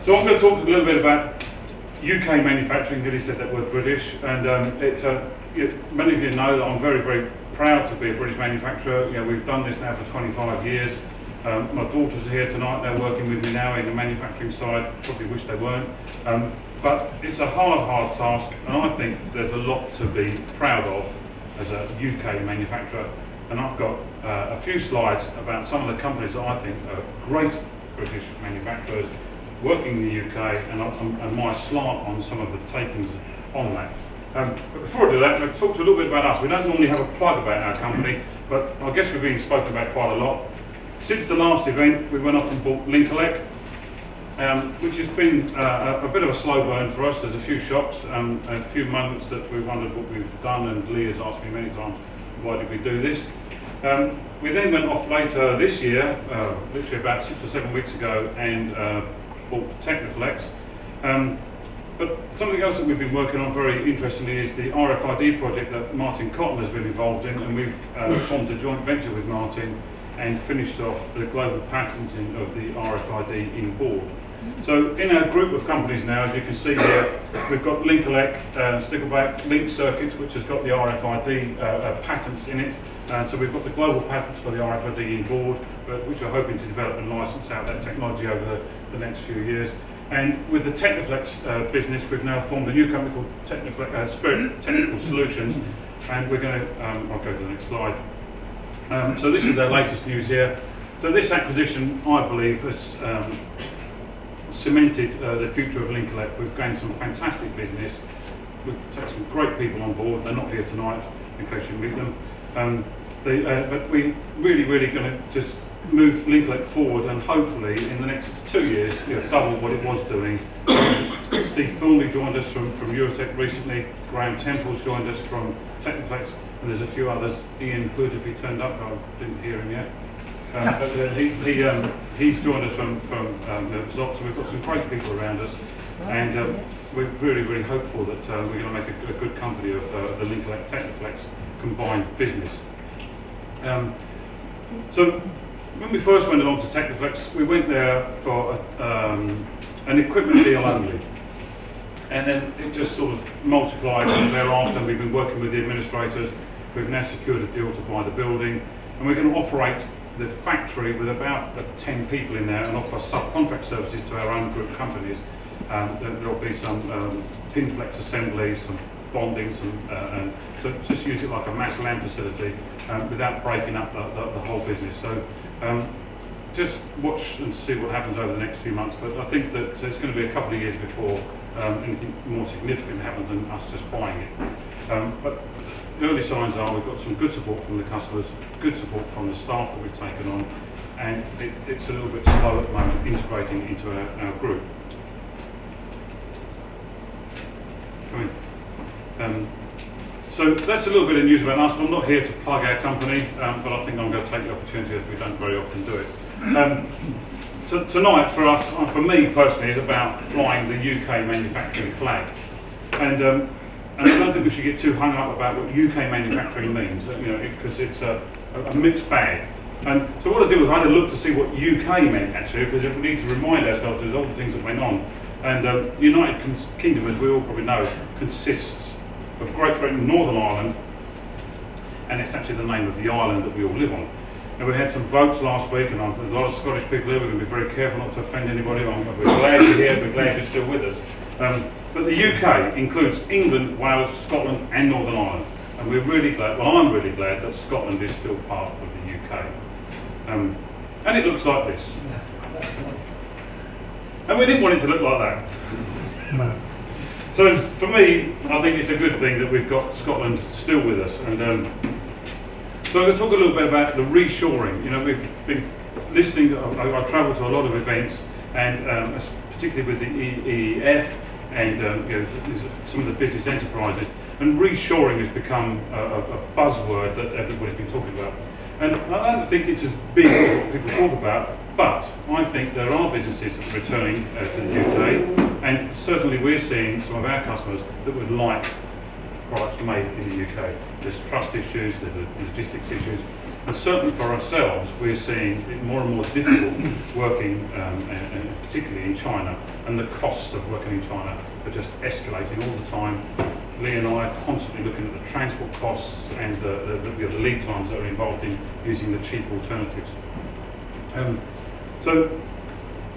So I'm going to talk a little bit about UK manufacturing. Gilly said that we're British, and many of you know that I'm very, very proud to be a British manufacturer. We've done this now for 25 years. My daughters are here tonight. They're working with me now in the manufacturing side. Probably wish they weren't. But it's a hard task, and I think there's a lot to be proud of as a UK manufacturer. And I've got a few slides about some of the companies that I think are great British manufacturers working in the UK, and my slant on some of the takings on that. But before I do that, let's talk a little bit about us. We don't normally have a plug about our company, but I guess we've been spoken about quite a lot. Since the last event, we went off and bought Lincoln, which has been a bit of a slow burn for us. There's a few shocks, a few moments that we wondered what we've done, and Lee has asked me many times, why did we do this? We then went off later this year, literally about 6 or 7 weeks ago, and bought Technoflex. But something else that we've been working on very interestingly is the RFID project that Martin Cotton has been involved in, and we've formed a joint venture with Martin and finished off the global patenting of the RFID in board. So in our group of companies now, as you can see here, we've got Lincoln, Stickleback, Link Circuits, which has got the RFID patents in it. So we've got the global patents for the RFID in board, which we're hoping to develop and license out that technology over the next few years. And with the Technoflex business, we've now formed a new company called Spirit Technical Solutions, and we're going to, I'll go to the next slide. So this is our latest news here. So this acquisition, I believe, has cemented the future of Lincoln. We've gained some fantastic business. We've taken some great people on board. They're not here tonight, in case you meet them. But we're really going to just move Lincoln forward, and hopefully in the next 2 years, double what it was doing. Steve Thornley joined us from Eurotech recently. Graham Temple's joined us from Technoflex, and there's a few others. Ian Hood, if he turned up, I didn't hear him yet. But he's joined us from the slot, so we've got some great people around us, and we're really hopeful that we're going to make a good company of the Lincoln Technoflex combined business. So when we first went along to Technoflex, we went there for an equipment deal only, and then it just sort of multiplied thereafter. We've been working with the administrators. We've now secured a deal to buy the building, and we're going to operate the factory with about 10 people in there and offer subcontract services to our own group companies. There'll be some pin flex assembly, some bonding, and so just use it like a mass land facility without breaking up the whole business. So just watch and see what happens over the next few months, but I think that it's going to be a couple of years before anything more significant happens than us just buying it. But the early signs are we've got some good support from the customers, good support from the staff that we've taken on, and it's a little bit slow at the moment integrating into our group. So that's a little bit of news about us. I'm not here to plug our company, but I think I'm going to take the opportunity, as we don't very often do it. So tonight for us, for me personally, is about flying the UK manufacturing flag. And I don't think we should get too hung up about what UK manufacturing means, because it's a mixed bag. And so what I did was I had a look to see what UK meant actually, because we need to remind ourselves there's all the things that went on. And the United Kingdom, as we all probably know, consists of Great Britain and Northern Ireland, and it's actually the name of the island that we all live on. And we had some votes last week, and there's a lot of Scottish people here. We're going to be very careful not to offend anybody. We're glad you're here, we're glad you're still with us. But the UK includes England, Wales, Scotland and Northern Ireland. And we're really glad, well I'm really glad that Scotland is still part of the UK. And it looks like this. And we didn't want it to look like that. No. So for me, I think it's a good thing that we've got Scotland still with us. And so I'm going to talk a little bit about the reshoring. We've been listening, I travel to a lot of events, and particularly with the EEF and some of the business enterprises, and reshoring has become a buzzword that everybody's been talking about. And I don't think it's as big as what people talk about, but I think there are businesses returning to the UK, and certainly we're seeing some of our customers that would like products made in the UK. There's trust issues, there's logistics issues, And certainly for ourselves, we're seeing it more and more difficult working, and particularly in China, and the costs of working in China are just escalating all the time. Lee and I are constantly looking at the transport costs and the lead times that are involved in using the cheap alternatives. So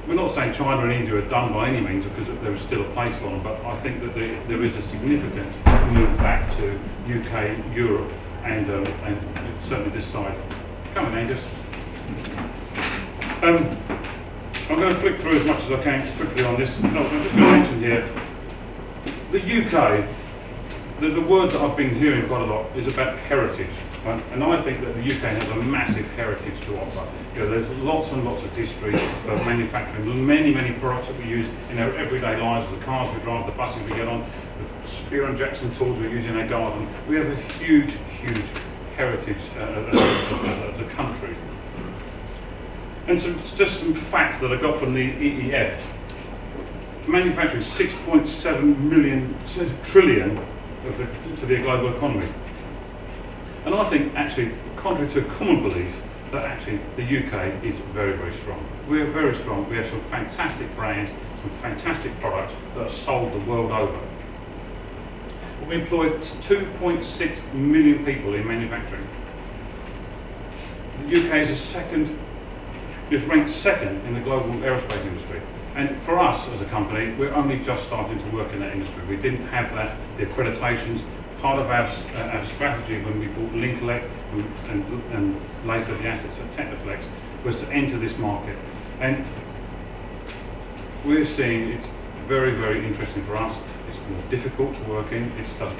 we're not saying China and India are done by any means, because there is still a place for them, but I think that there is a significant move back to UK, Europe, and certainly this side. Come on, Angus. I'm going to flick through as much as I can quickly on this. No, I'm just going to mention here, the UK, there's a word that I've been hearing quite a lot, is about heritage. And I think that the UK has a massive heritage to offer. You know, there's lots and lots of history of manufacturing, many products that we use in our everyday lives, the cars we drive, the buses we get on, the Spear and Jackson tools we use in our garden. We have a huge heritage as a country. And just some facts that I got from the EEF. Manufacturing 6.7 trillion to the global economy. And I think, actually, contrary to common belief, that actually the UK is very strong. We're very strong. We have some fantastic brands, some fantastic products that are sold the world over. We employ 2.6 million people in manufacturing. The UK is ranked second in the global aerospace industry. And for us as a company, we're only just starting to work in that industry. We didn't have the accreditations. Part of our strategy when we bought Lincoln and later the assets at Technoflex was to enter this market. And we're seeing it's very interesting for us. It's more difficult to work in.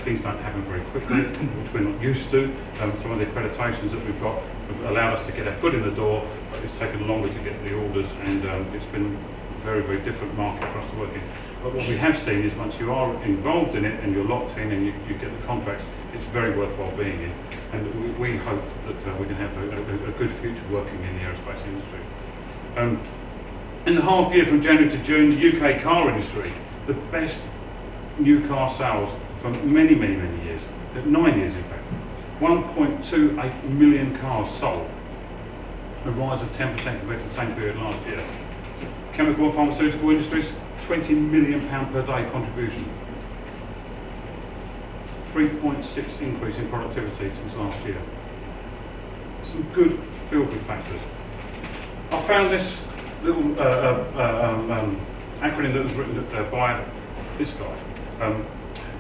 Things don't happen very quickly, which we're not used to. Some of the accreditations that we've got have allowed us to get our foot in the door, but it's taken longer to get the orders, and it's been a very different market for us to work in. But what we have seen is once you are involved in it and you're locked in and you get the contracts, it's very worthwhile being in. And we hope that we can have a good future working in the aerospace industry. In the half year from January to June, the UK car industry, the best new car sales for many years, 9 years in fact. 1.28 million cars sold, a rise of 10% compared to the same period last year. Chemical and pharmaceutical industries, £20 million per day contribution. 3.6 increase in productivity since last year. Some good feel-good factors. I found this little acronym that was written by this guy.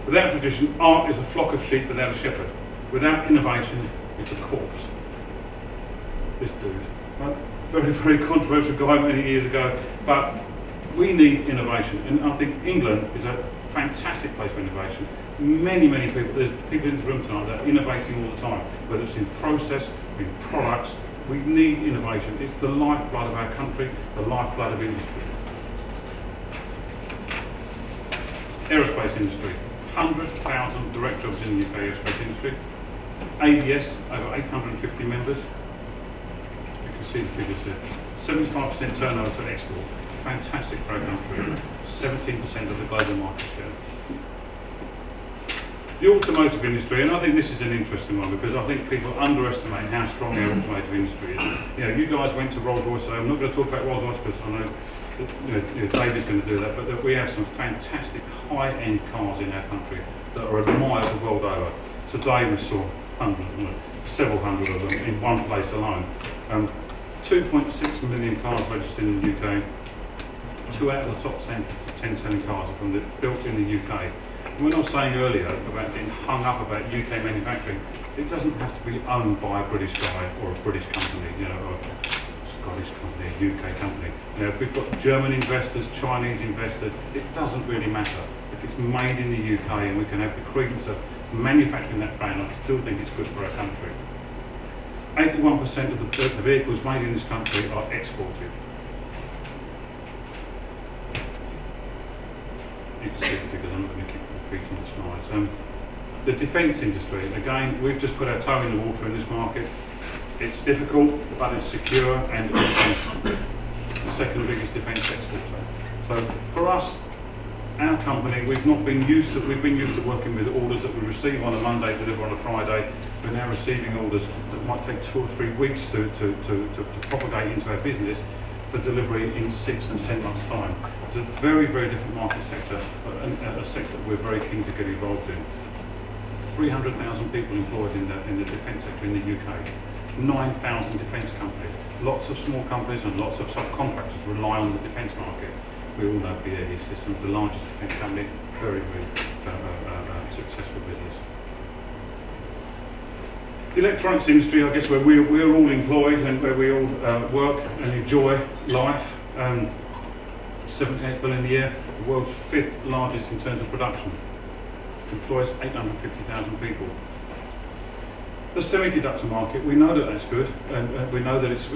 Without tradition, art is a flock of sheep without a shepherd. Without innovation, it's a corpse. This dude. Right? Very controversial guy many years ago, but we need innovation, and I think England is a fantastic place for innovation. Many people, there's people in this room tonight that are innovating all the time, whether it's in process, in products. We need innovation. It's the lifeblood of our country, the lifeblood of industry. Aerospace industry, 100,000 direct jobs in the UK aerospace industry. ABS, over 850 members. You can see the figures here. 75% turnover to export. Fantastic for our country. 17% of the global market share. The automotive industry, and I think this is an interesting one because I think people underestimate how strong our automotive industry is. You know, you guys went to Rolls-Royce, so I'm not going to talk about Rolls-Royce because I know that David's going to do that, but that we have some fantastic high-end cars in our country that are admired the world over. Today we saw several hundred of them in one place alone. 2.6 million cars registered in the UK. 2 out of the top 10 selling cars are built in the UK. And when I was saying earlier about getting hung up about UK manufacturing, it doesn't have to be owned by a British guy or a British company, you know, or a Scottish company, a UK company. You know, if we've got German investors, Chinese investors, it doesn't really matter. If it's made in the UK and we can have the credence of manufacturing that brand, I still think it's good for our country. 81% of the vehicles made in this country are exported. You can see the figures, I'm not going to keep repeating the slides. The defence industry, again, we've just put our toe in the water in this market. It's difficult, but it's secure, and it's the second biggest defence exporter. So for us, our company, we've been used to working with orders that we receive on a Monday, deliver on a Friday. We're now receiving orders that might take 2 or 3 weeks to propagate into our business for delivery in 6 and 10 months' time. It's a very, very different market sector, and a sector that we're very keen to get involved in. 300,000 people employed in the defence sector in the UK. 9,000 defence companies. Lots of small companies and lots of subcontractors rely on the defence market. We all know BAE Systems, the largest defence company, very, very successful business. The electronics industry, I guess, where we're all employed and where we all work and enjoy life. 78 billion a year, the world's 5th largest in terms of production. Employs 850,000 people. The semiconductor market, we know that that's good, and we know that it's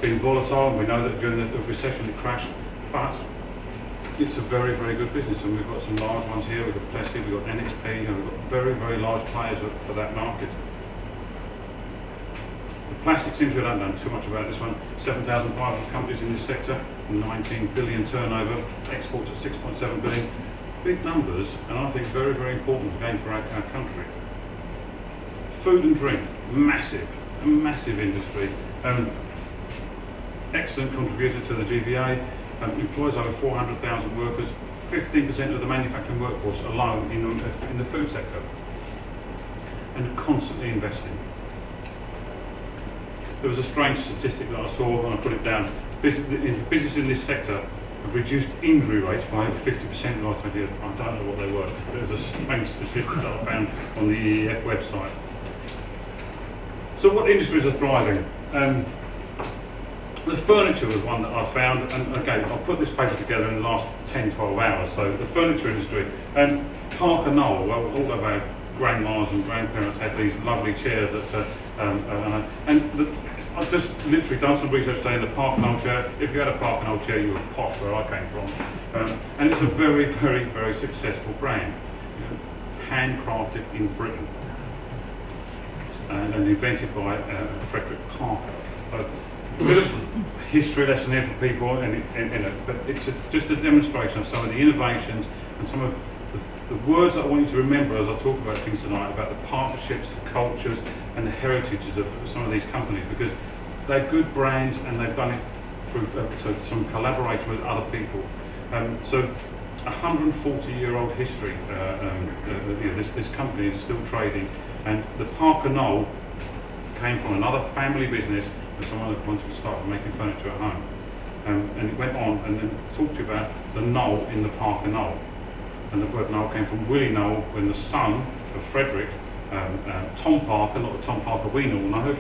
been volatile, and we know that during the recession it crashed, but it's a very, very good business, and we've got some large ones here. We've got Plessy, we've got NXP, and we've got very, very large players for that market. The plastics industry, I don't know too much about this one. 7,500 companies in this sector, 19 billion turnover, exports at 6.7 billion. Big numbers, and I think very, very important again for our country. Food and drink, a massive industry. Excellent contributor to the GVA. Employs over 400,000 workers. 15% of the manufacturing workforce alone in the food sector, and constantly investing. There was a strange statistic that I saw when I put it down. Business in this sector have reduced injury rates by over 50% in the last 20 years. I don't know what they were. There was a strange statistic that I found on the EEF website. So what industries are thriving? The furniture was one that I found, and again, I'll put this paper together in the last 10-12 hours. So the furniture industry, and Parker Knoll, well, all of our grandmas and grandparents had these lovely chairs that, I've just literally done some research today in the Parker Knoll chair. If you had a Parker Knoll chair, you were posh where I came from. And it's a very, very, very successful brand, handcrafted in Britain. And invented by Frederick Parker. A bit of history lesson here for people, but it's just a demonstration of some of the innovations and some of the words that I want you to remember as I talk about things tonight, about the partnerships, the cultures, and the heritages of some of these companies, because they're good brands and they've done it through some collaboration with other people. So 140-year-old history. This company is still trading. And the Parker Knoll came from another family business and someone that wanted to start making furniture at home. And it went on and then talked to you about the knoll in the Parker Knoll. And the word knoll came from Willie Knoll, when the son of Frederick, Tom Parker, not the Tom Parker we all know,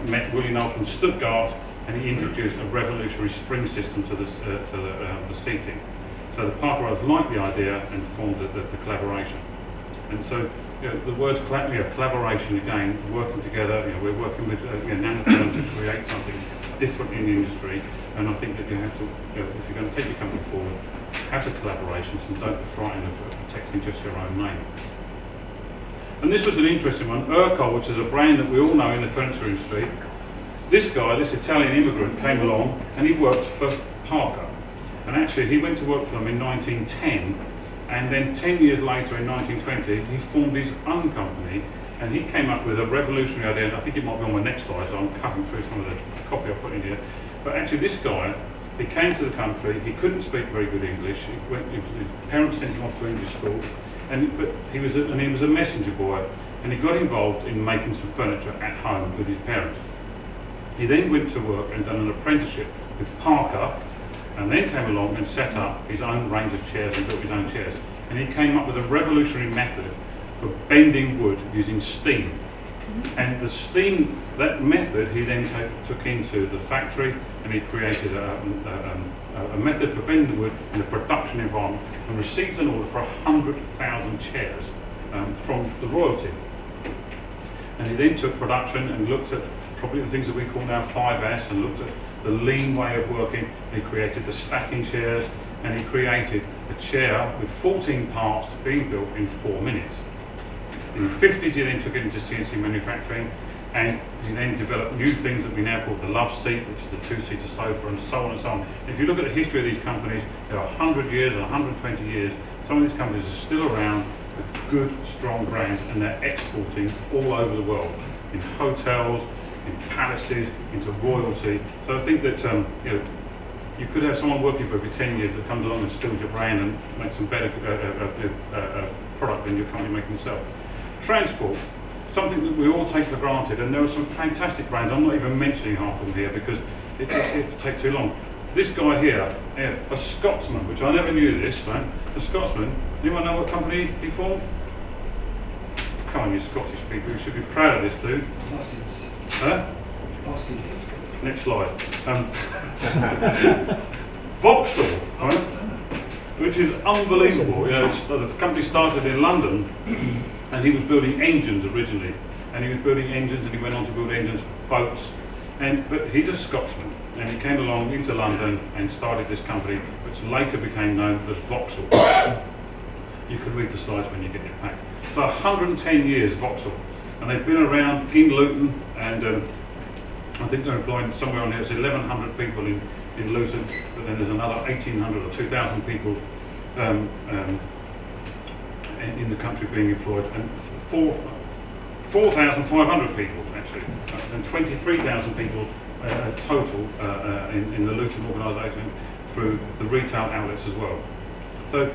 met Willie Knoll from Stuttgart, and he introduced a revolutionary spring system to the seating. So the Parker brothers liked the idea and formed the collaboration. And so the words collaboration again, working together. We're working with Nanotherm to create something different in the industry, and I think that you have to, if you're going to take your company forward, have the collaborations and don't be frightened of protecting just your own name. And this was an interesting one. Urco, which is a brand that we all know in the furniture industry. This guy, this Italian immigrant, came along and he worked for Parker. And actually he went to work for them in 1910, and then 10 years later in 1920 he formed his own company, and he came up with a revolutionary idea, and I think it might be on my next slide, so I'm cutting through some of the copy I put in here. But actually this guy, he came to the country, he couldn't speak very good English, his parents sent him off to English school, but he was a messenger boy, and he got involved in making some furniture at home with his parents. He then went to work and done an apprenticeship with Parker, and then came along and set up his own range of chairs and built his own chairs. And he came up with a revolutionary method for bending wood using steam. And the steam, that method, he then took into the factory, and he created a method for bending wood in a production environment, and received an order for 100,000 chairs from the royalty. And he then took production and looked at probably the things that we call now 5S, and looked at the lean way of working. He created the stacking chairs, and he created a chair with 14 parts being built in 4 minutes. In the 50s he then took it into CNC manufacturing, and he then developed new things that we now call the love seat, which is the 2-seater sofa, and so on and so on. If you look at the history of these companies, there are 100 years and 120 years, some of these companies are still around with good, strong brands, and they're exporting all over the world, in hotels, in palaces, into royalty. So I think that you could have someone working for you for 10 years that comes along and steals your brand and makes some better product than your company making itself. Transport, something that we all take for granted, and there are some fantastic brands. I'm not even mentioning half of them here because it would take too long. This guy here, a Scotsman, which I never knew this, right? A Scotsman, anyone know what company he formed? Come on, you Scottish people, you should be proud of this dude. Buses. Huh? Buses. Next slide. Vauxhall, right? Which is unbelievable. You know, the company started in London, and he was building engines originally, and he was building engines, and he went on to build engines for boats. But he's a Scotsman, and he came along into London and started this company, which later became known as Vauxhall. You can read the slides when you get your pack. So 110 years Vauxhall, and they've been around in Luton, and I think they're employing somewhere on there. It's 1,100 people in Luton, but then there's another 1,800 or 2,000 people in the country being employed, and 4,500 people actually, and 23,000 people total in the Luton organisation through the retail outlets as well. So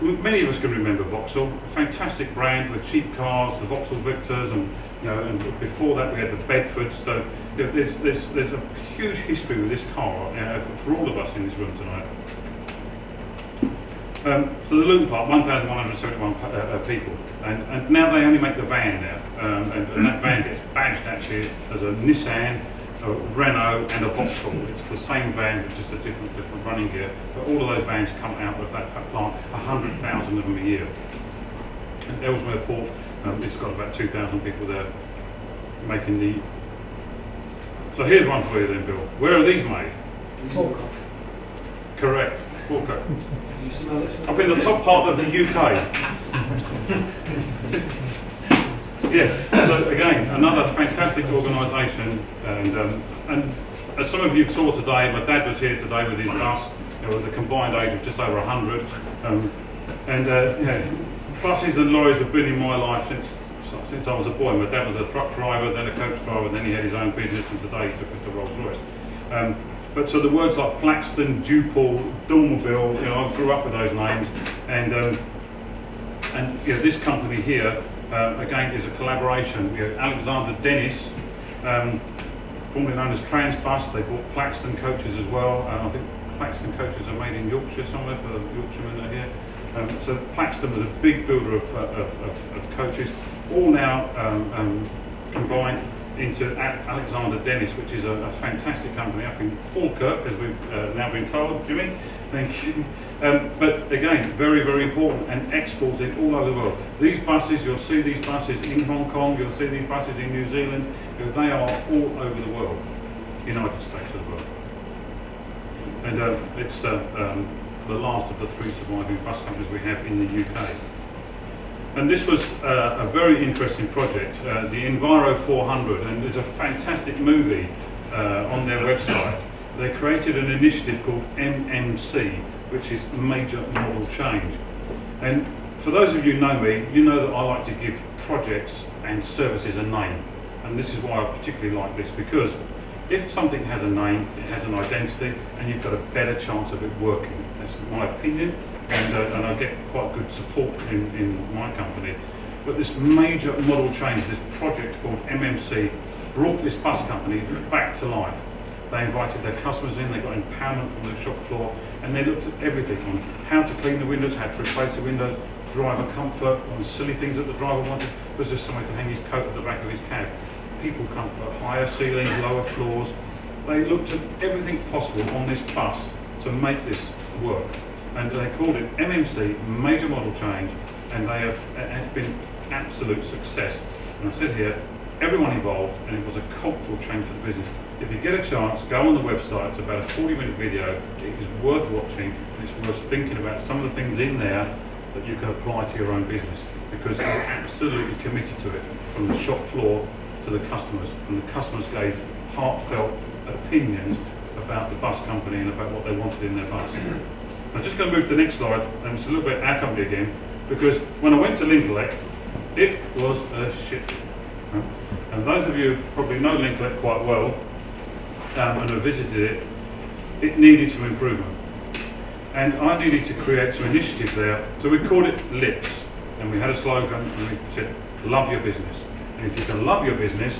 many of us can remember Vauxhall, a fantastic brand with cheap cars, the Vauxhall Victors, and before that we had the Bedfords. So there's a huge history with this car for all of us in this room tonight. So the Luton part, 1,171 people, and now they only make the van now, and that van gets badged actually as a Nissan, a Renault and a Vauxhall. It's the same van with just a different running gear, but all of those vans come out of that plant, 100,000 of them a year. And Ellesmere Port, it's got about 2,000 people there making the... So here's one for you then, Bill. Where are these made? Falkirk. Correct, Falkirk. You smell it? Up in the top part of the UK. Yes, so again, another fantastic organisation, and as some of you saw today, my dad was here today with his bus, with a combined age of just over 100, buses and lorries have been in my life since I was a boy. My dad was a truck driver, then a coach driver, then he had his own business, and today he took us to Rolls-Royce. But so the words like Plaxton, Dupal, Dormobile, I grew up with those names, and this company here, again, is a collaboration. Alexander Dennis, formerly known as Transbus, they bought Plaxton coaches as well. I think Plaxton coaches are made in Yorkshire somewhere for the Yorkshiremen that are here. So Plaxton was a big builder of coaches, all now combined into Alexander Dennis, which is a fantastic company up in Falkirk, as we've now been told. Jimmy, thank you. But again, very, very important, and exported all over the world. These buses, you'll see these buses in Hong Kong, you'll see these buses in New Zealand, they are all over the world, United States as well. And it's the last of the 3 surviving bus companies we have in the UK. And this was a very interesting project, the Enviro 400, and there's a fantastic movie on their website. They created an initiative called MMC, which is Major Model Change. And for those of you who know me, you know that I like to give projects and services a name. And this is why I particularly like this, because if something has a name, it has an identity, and you've got a better chance of it working. That's my opinion, and I get quite good support in my company. But this major model change, this project called MMC, brought this bus company back to life. They invited their customers in, they got empowerment from the shop floor, and they looked at everything on how to clean the windows, how to replace the windows, driver comfort, on silly things that the driver wanted. Was there somewhere to hang his coat at the back of his cab? People comfort, higher ceilings, lower floors. They looked at everything possible on this bus to make this work. And they called it MMC, Major Model Change, and they have it's been absolute success. And I said here, everyone involved, and it was a cultural change for the business. If you get a chance, go on the website. It's about a 40-minute video. It is worth watching, and it's worth thinking about some of the things in there that you can apply to your own business, because they're absolutely committed to it, from the shop floor to the customers, and the customers gave heartfelt opinions about the bus company and about what they wanted in their bus. I'm just going to move to the next slide, and it's a little bit our company again, because when I went to Lincoln, it was a shit. And those of you who probably know Lincoln quite well and have visited it, it needed some improvement. And I needed to create some initiatives there. So we called it LIPS, and we had a slogan, and we said, love your business. And if you can love your business,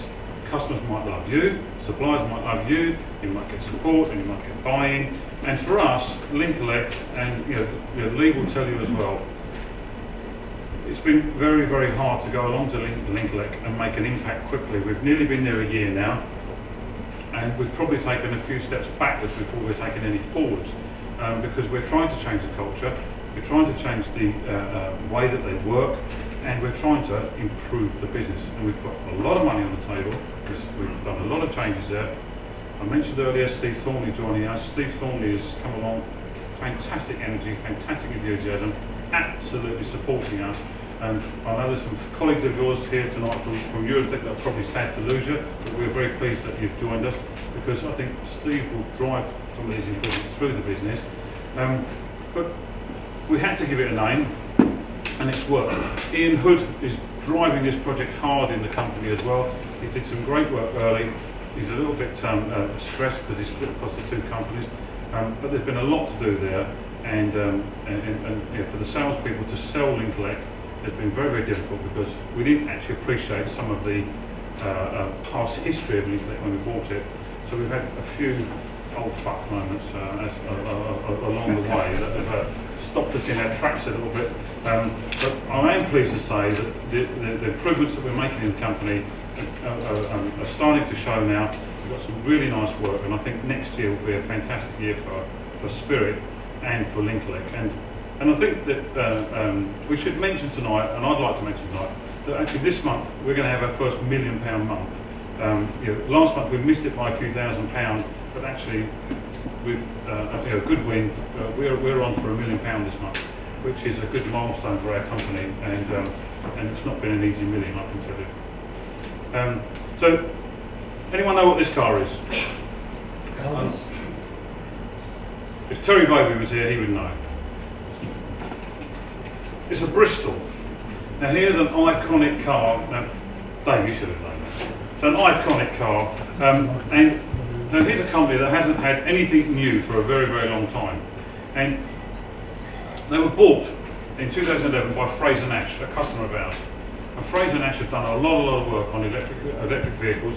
customers might love you, suppliers might love you, you might get support, and you might get buy-in. And for us, Lincoln, and Lee will tell you as well, it's been very, very hard to go along to Lincoln and make an impact quickly. We've nearly been there a year now, and we've probably taken a few steps backwards before we're taking any forwards, because we're trying to change the culture, we're trying to change the way that they work, and we're trying to improve the business. And we've got a lot of money on the table, because we've done a lot of changes there. I mentioned earlier Steve Thornley joining us. Steve Thornley has come along, fantastic energy, fantastic enthusiasm, absolutely supporting us. And I know there's some colleagues of yours here tonight from Eurotech that are probably sad to lose you, but we're very pleased that you've joined us, because I think Steve will drive some of these improvements through the business. But we had to give it a name, and it's worked. Ian Hood is driving this project hard in the company as well. He did some great work early. He's a little bit stressed because he's split across the two companies, but there's been a lot to do there, and for the salespeople to sell Lincoln has been very, very difficult, because we didn't actually appreciate some of the past history of Lincoln when we bought it. So we've had a few old fuck moments along the way that have stopped us in our tracks a little bit. But I am pleased to say that the improvements that we're making in the company are starting to show now. We've got some really nice work, and I think next year will be a fantastic year for Spirit and for Lincoln. And I think that we should mention tonight, and I'd like to mention tonight, that actually this month we're going to have our first £1 million month. Last month we missed it by a few £1,000, but actually with a good win, we're on for £1 million this month, which is a good milestone for our company, and it's not been an easy million, I can tell you. So, anyone know what this car is? If Terry Baby was here, he would know. It's a Bristol. Now here's an iconic car. Now, Dave, you should have known this. It's an iconic car, and now here's a company that hasn't had anything new for a very, very long time. And they were bought in 2011 by Fraser Nash, a customer of ours. And Fraser Nash have done a lot of work on electric vehicles.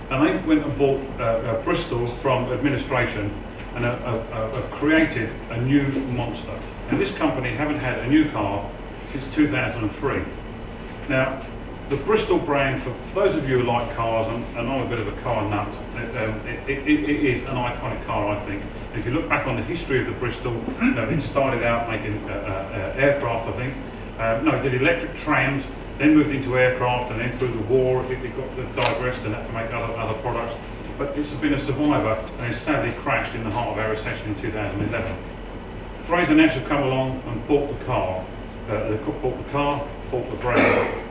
And they went and bought Bristol from administration, and have created a new monster. And this company haven't had a new car since 2003. Now, the Bristol brand, for those of you who like cars, and I'm a bit of a car nut, it is an iconic car, I think. And if you look back on the history of the Bristol, it started out making aircraft, I think. It did electric trams, then moved into aircraft, and then through the war it got digressed and had to make other products. But it's been a survivor, and it's sadly crashed in the heart of our recession in 2011. Fraser Nash have come along and bought the car. They bought the car, bought the brand,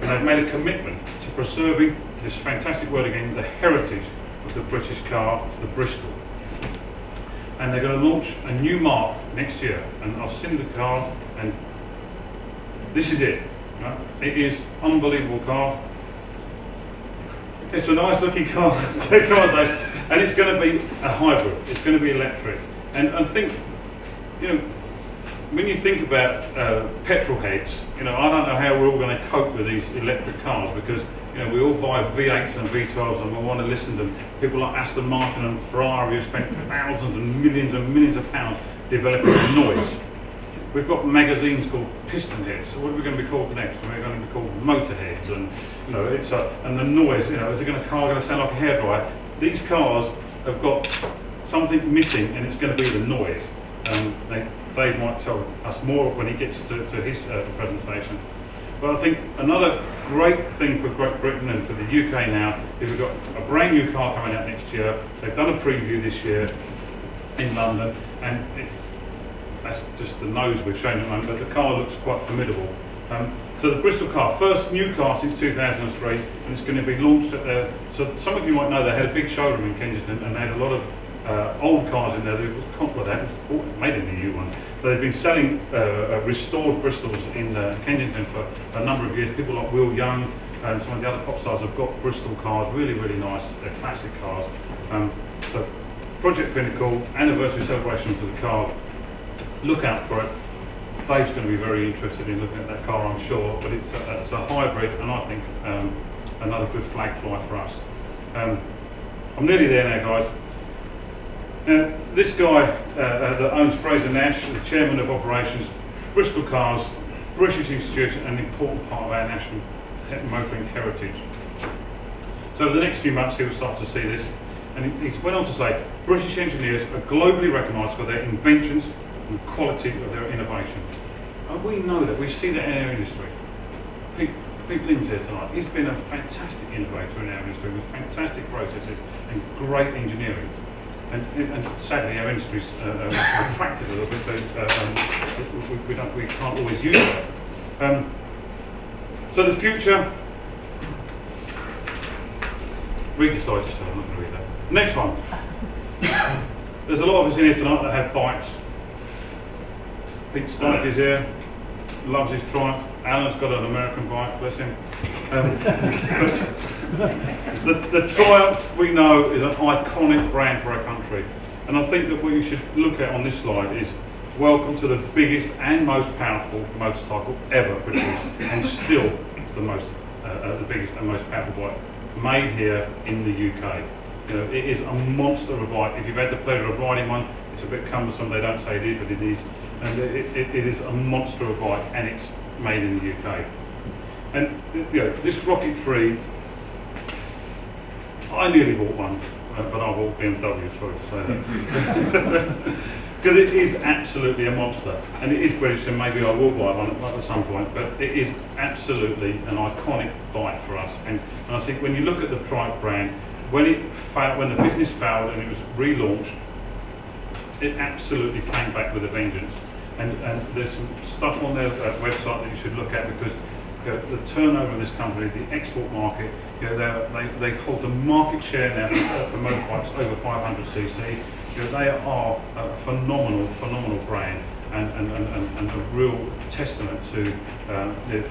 and they've made a commitment to preserving this fantastic word again, the heritage of the British car, the Bristol. And they're going to launch a new mark next year. And I've seen the car, and this is it. It is an unbelievable car. It's a nice looking car, and it's going to be a hybrid. It's going to be electric. And I think, when you think about petrol heads, I don't know how we're all going to cope with these electric cars, because we all buy V8s and V12s, and we want to listen to people like Aston Martin and Ferrari who spent thousands and millions of pounds developing the noise. We've got magazines called piston heads. So what are we going to be called next? We're going to be called motor heads, and and the noise. Is a car going to sound like a hairdryer? These cars have got something missing, and it's going to be the noise. Dave might tell us more when he gets to his presentation. But I think another great thing for Great Britain and for the UK now is we've got a brand new car coming out next year. They've done a preview this year in London, and that's just the nose we've shown at the moment, but the car looks quite formidable. So the Bristol car, first new car since 2003, and it's going to be launched at so some of you might know they had a big showroom in Kensington, and they had a lot of old cars in there. They've made in the EU ones. So they've been selling restored Bristols in Kensington for a number of years. People like Will Young and some of the other pop stars have got Bristol cars, really, really nice. They're classic cars. So Project Pinnacle, anniversary celebration for the car. Look out for it. Dave's going to be very interested in looking at that car, I'm sure, but it's a hybrid, and I think another good flag fly for us. I'm nearly there now, guys. This guy that owns Fraser Nash, the chairman of operations, Bristol Cars, British institution, an important part of our national motoring heritage. So over the next few months, he'll start to see this, and he went on to say, British engineers are globally recognised for their inventions and quality of their innovation. And we know that, we see that in our industry. Pete Lynn's here tonight. He's been a fantastic innovator in our industry with fantastic processes and great engineering. And sadly, our industry's retracted a little bit, but we can't always use that. So the future. Read the slide yourself. I'm not going to read that. Next one. There's a lot of us in here tonight that have bikes. Pete Stark is here, loves his Triumph. Alan's got an American bike, bless him. But the Triumph, we know, is an iconic brand for our country. And I think that what you should look at on this slide is welcome to the biggest and most powerful motorcycle ever produced, and still the biggest and most powerful bike made here in the UK. You know, it is a monster of a bike. If you've had the pleasure of riding one, it's a bit cumbersome. They don't say it is, but it is. And it is a monster of a bike, and it's made in the UK. And you know, this Rocket 3, I nearly bought one, but I bought BMW, sorry to say that. Because it is absolutely a monster, and it is British, and maybe I will buy one at some point, but it is absolutely an iconic bike for us. And I think when you look at the Triumph brand, when the business failed and it was relaunched, it absolutely came back with a vengeance. And there's some stuff on their website that you should look at, because you know, the turnover in this company, the export market, you know, they hold the market share now for motorbikes over 500cc. You know, they are a phenomenal brand, and a real testament to the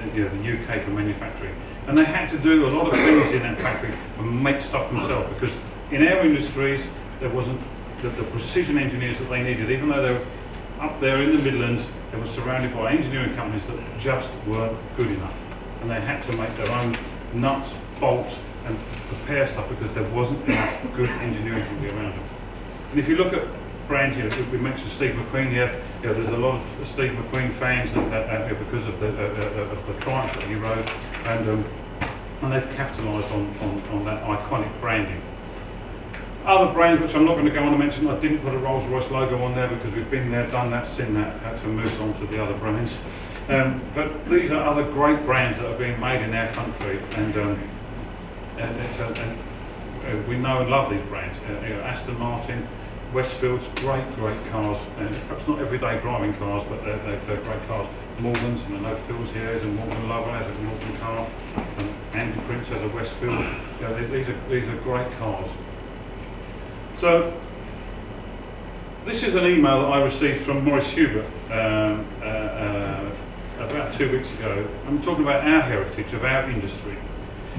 UK for manufacturing. And they had to do a lot of things in that factory and make stuff themselves, because in our industries there wasn't the precision engineers that they needed. Even though they were up there in the Midlands, they were surrounded by engineering companies that just weren't good enough, and they had to make their own nuts, bolts, and prepare stuff because there wasn't enough good engineering to be around them. And if you look at brands here, we mentioned Steve McQueen here. You know, there's a lot of Steve McQueen fans because of the Triumph that he rode, and they've capitalised on that iconic branding. Other brands which I'm not going to go on to mention, I didn't put a Rolls-Royce logo on there because we've been there, done that, seen that, had to move on to the other brands. But these are other great brands that are being made in our country, and we know and love these brands. You know, Aston Martin, Westfield's, great cars. Perhaps not everyday driving cars, but they're great cars. Morgan's, and I know Phil's here, is a Morgan lover, has a Morgan car. Andy Prince has a Westfield. You know, these are great cars. So, this is an email that I received from Maurice Hubert about 2 weeks ago. I'm talking about our heritage of our industry.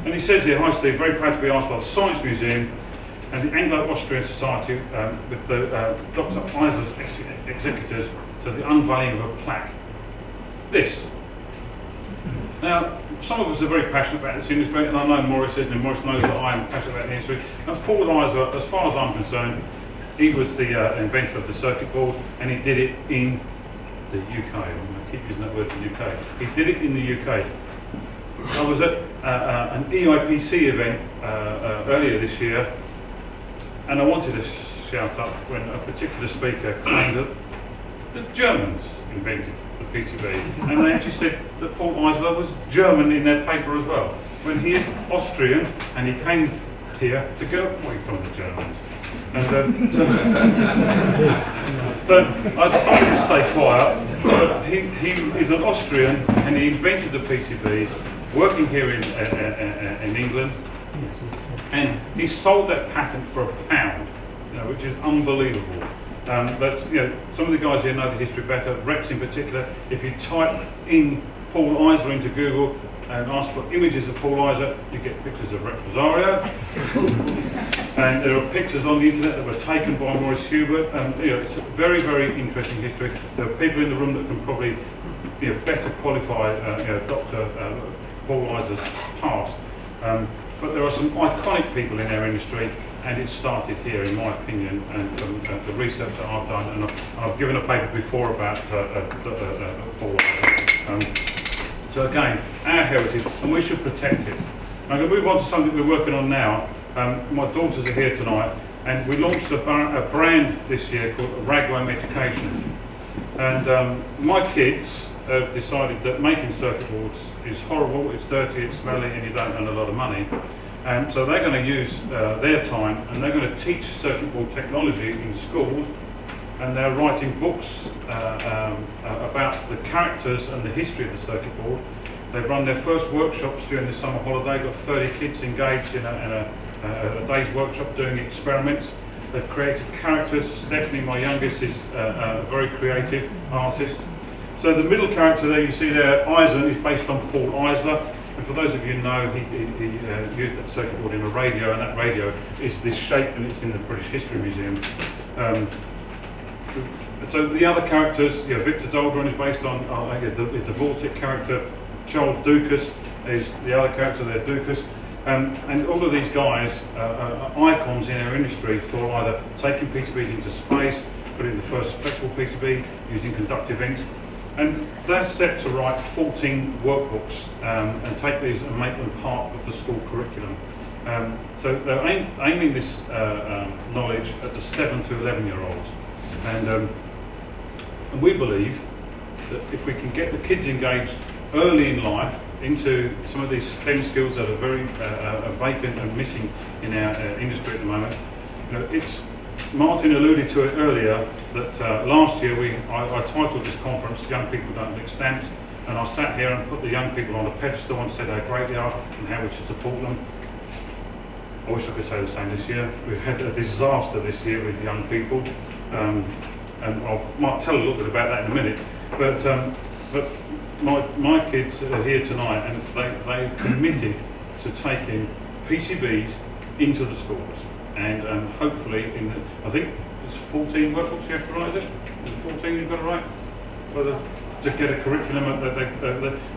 And he says here, "Hi Steve, very proud to be asked by the Science Museum and the Anglo-Austrian Society with the Dr. Eisler's executors to the unveiling of a plaque. This." Now, some of us are very passionate about this industry, and I know Maurice is, and Maurice knows that I am passionate about the industry. And Paul Eisler, as far as I'm concerned, he was the inventor of the circuit board, and he did it in the UK. I'm going to keep using that word, the UK. He did it in the UK. I was at an EIPC event earlier this year, and I wanted to shout up when a particular speaker claimed that the Germans invented the PCB, and they actually said that Paul Eisler was German in their paper as well, when he is Austrian and he came here to get away from the Germans. And but I decided to stay quiet. But he is an Austrian and he invented the PCB, working here in England, and he sold that patent for £1. which is unbelievable. But some of the guys here know the history better. Rex in particular. If you type in Paul Eisler into Google and ask for images of Paul Eisler, you get pictures of Rex Rosario. And there are pictures on the internet that were taken by Maurice Hubert. It's a very, very interesting history. There are people in the room that can probably better qualify Dr. Paul Eisler's past. But there are some iconic people in our industry, and it started here, in my opinion, and from the research that I've done. And I've given a paper before about Paul Eisler. So again, our heritage, and we should protect it. I'm going to move on to something we're working on now. My daughters are here tonight, and we launched a brand this year called Ragworm Education. And my kids have decided that making circuit boards is horrible, it's dirty, it's smelly, and you don't earn a lot of money. So they're going to use their time, and they're going to teach circuit board technology in schools, and they're writing books about the characters and the history of the circuit board. They've run their first workshops during the summer holiday, got 30 kids engaged in a day's workshop doing experiments. They've created characters. Stephanie, my youngest, is a very creative artist. So the middle character there you see there, Eisen, is based on Paul Eisler. And for those of you who know, he used that circuit board in a radio, and that radio is this shape, and it's in the British History Museum. So the other characters, Victor Doldron is based on is the Vortic character. Charles Dukas is the other character there, Dukas. And all of these guys are icons in our industry for either taking PCBs into space, putting the first flexible PCB, using conductive inks. And they're set to write 14 workbooks and take these and make them part of the school curriculum. So they're aiming this knowledge at the 7 to 11-year-olds. And we believe that if we can get the kids engaged early in life into some of these STEM skills that are very vacant and missing in our industry at the moment, Martin alluded to it earlier that last year I titled this conference "Young People Don't Lick Stamps," and I sat here and put the young people on a pedestal and said how great they are and how we should support them. I wish I could say the same this year. We've had a disaster this year with young people, and I might tell a little bit about that in a minute. But my kids are here tonight, and they committed to taking PCBs into the schools, and hopefully I think it's 14 workbooks you have to write. Is it 14 you've got to write to get a curriculum?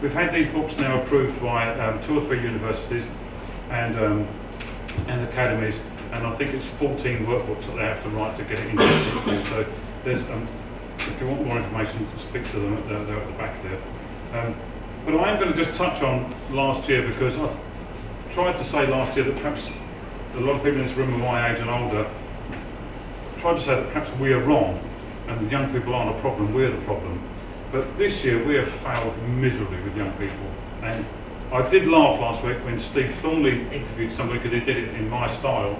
We've had these books now approved by 2 or 3 universities and academies, and I think it's 14 workbooks that they have to write to get it into the curriculum. So there's if you want more information, speak to them. They're at the back there. But I am going to just touch on last year, because I tried to say last year that perhaps a lot of people in this room are my age and older. Tried to say that perhaps we are wrong and young people aren't a problem, we're the problem. But this year we have failed miserably with young people. And I did laugh last week when Steve Thornley interviewed somebody, because he did it in my style.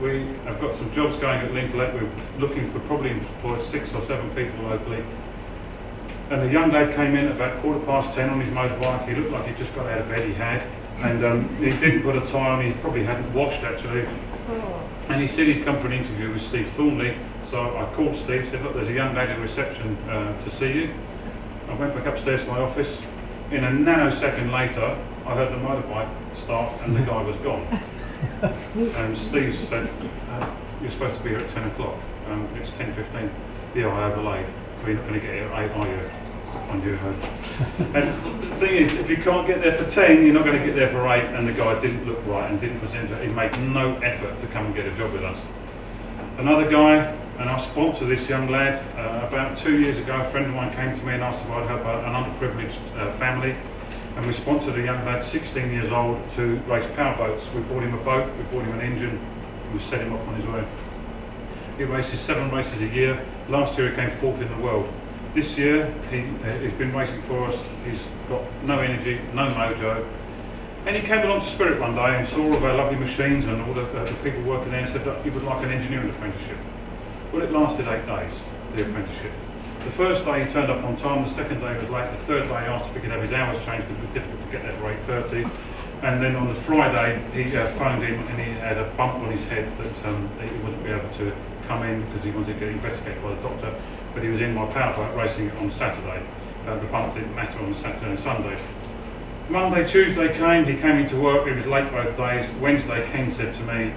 We have got some jobs going at Lincoln. We're looking for probably employ 6 or 7 people locally. And a young lad came in about 10:15 on his motorbike. He looked like he'd just got out of bed, he had. And he didn't put a tie on, he probably hadn't washed actually. And he said he'd come for an interview with Steve Thornley. So I called Steve, said, look, there's a young lady in reception to see you. I went back upstairs to my office. In a nanosecond later, I heard the motorbike start and the guy was gone. And Steve said, you're supposed to be here at 10 o'clock. It's 10:15. Yeah, I overlaid. We're not going to get here at 8, are you? On you, And the thing is, if you can't get there for 10, you're not going to get there for 8, and the guy didn't look right and didn't present it. He made no effort to come and get a job with us. Another guy, and I sponsor this young lad, about 2 years ago, a friend of mine came to me and asked if I'd help an underprivileged family, and we sponsored a young lad, 16 years old, to race powerboats. We bought him a boat, we bought him an engine, and we set him off on his way. He races 7 races a year. Last year he came 4th in the world. This year he's been racing for us. He's got no energy, no mojo. And he came along to Spirit one day and saw all of our lovely machines and all the people working there, and said that he would like an engineering apprenticeship. Well, it lasted 8 days, the apprenticeship. The first day he turned up on time, the second day he was late, the third day he asked if he could have his hours changed because it was difficult to get there for 8:30. And then on the Friday, he phoned him and he had a bump on his head that he wouldn't be able to come in because he wanted to get investigated by the doctor. But he was in my powerboat racing it on Saturday. The bump didn't matter on the Saturday and Sunday. Monday, Tuesday he came into work, he was late both days. Wednesday, Ken said to me,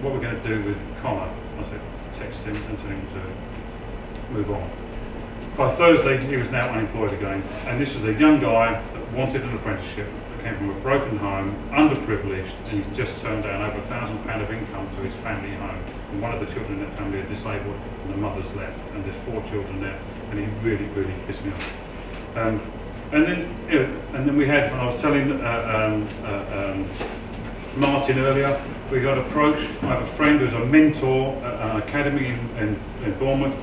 what we're going to do with Connor? I said, text him and tell him to move on. By Thursday, he was now unemployed again. And this was a young guy that wanted an apprenticeship, that came from a broken home, underprivileged, and he just turned down over £1,000 of income to his family home. And one of the children in that family are disabled, and the mother's left, and there's 4 children there, and he really, really pissed me off. And then we had, when I was telling Martin earlier, we got approached. I have a friend who's a mentor at an academy in Bournemouth,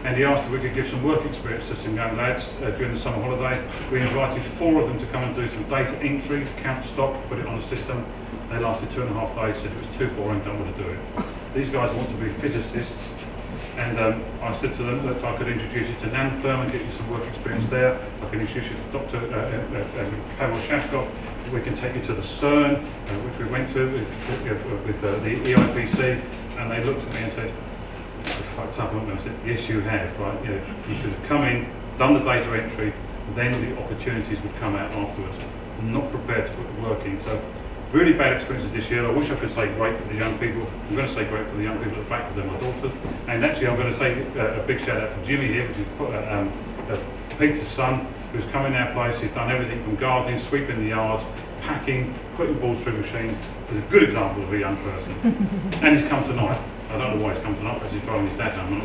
and he asked if we could give some work experience to some young lads during the summer holiday. We invited 4 of them to come and do some data entry, count stock, put it on a system. They lasted 2.5 days, said it was too boring, don't want to do it. These guys want to be physicists. And I said to them that I could introduce you to Nantherm and get you some work experience there. I can introduce you to Dr. Pavel Shashkov. We can take you to the CERN, which we went to with the EIPC. And they looked at me and said, "I fucked up." And I said, "Yes, you have. Right? You should have come in, done the data entry, then the opportunities would come out afterwards. I'm not prepared to put the work in." So, really bad experiences this year. I wish I could say great for the young people. I'm going to say great for the young people at the back, because they're my daughters. And actually, I'm going to say a big shout out for Jimmy here, which is Peter's son, who's come in our place. He's done everything from gardening, sweeping the yards, packing, putting balls through machines. He's a good example of a young person. And he's come tonight. I don't know why he's come tonight, because he's driving his dad home, I'm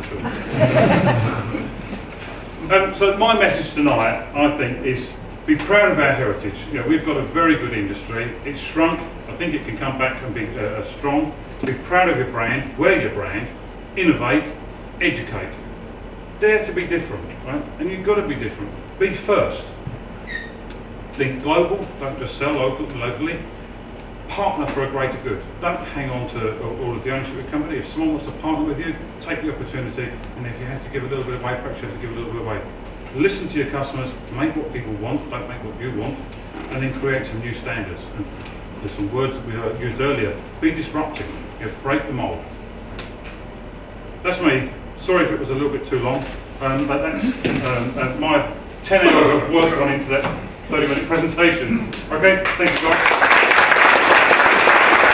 not sure. So my message tonight, I think, is be proud of our heritage. We've got a very good industry. It's shrunk. I think it can come back and be strong. Be proud of your brand, wear your brand, innovate, educate. Dare to be different, right? And you've got to be different. Be first. Think global, don't just sell locally. Partner for a greater good. Don't hang on to all of the ownership of the company. If someone wants to partner with you, take the opportunity, and if you have to give a little bit away, perhaps you have to give a little bit away. Listen to your customers, make what people want, don't make what you want, and then create some new standards. And there's some words that we used earlier. Be disruptive, break the mold. That's me. Sorry if it was a little bit too long, but that's my 10 hours of work gone into that 30-minute presentation. Okay, thanks guys.